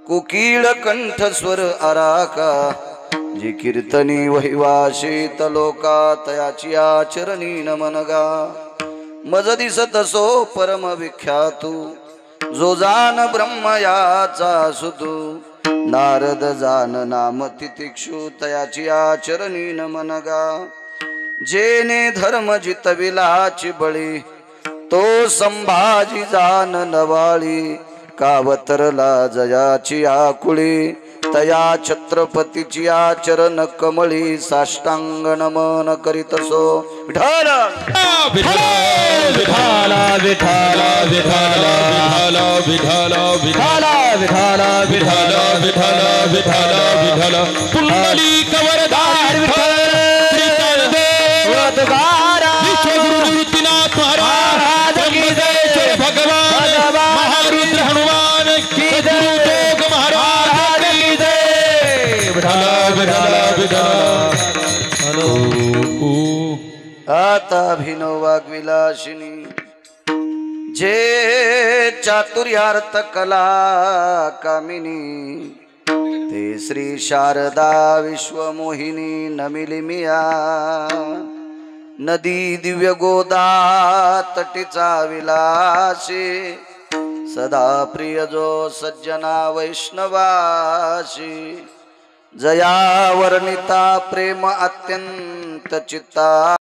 कोकिळ कंठ स्वर आराका जी कीर्तनी वहिवाशीत लोका तयाची आचरणी नमनगा मज दिसत सो परम विख्यातू जो जान ब्रह्म याचा सुतू नारद जान नाम तितिक्षु तयाची आचरणी नमनगा जेने धर्म जितविलाची बळी तो संभाजी जान नवाळी कावतरला जयाची आकुळी तया छत्रपतीची आचरण कमळी साष्टांग नमन करीतसो विठ्ठल विठ्ठल विठ्ठल विठ्ठल विठ्ठल विठ्ठल विठ्ठल विठ्ठल विठ्ठल विठ्ठल विठ्ठल पुंडलिक वरदार विठ्ठल श्रीकांत विश्वगुरु निवृत्तीनाथ महाराज की जय भगवान महारुद्र हनुमान की जय जोग महाराज की जय विठ्ठल विठ्ठल विठ्ठल आता अभिनव वाग्विलासिनी जे चातुर्यार्थ कला कामिनी ते श्री शारदा विश्वमोहिनी नमिली मिया नदी दिव्य गोदा तटीचा विलासी सदा प्रिय जो सज्जना वैष्णवासी जया वर्णिता प्रेम अत्यंत चित्ता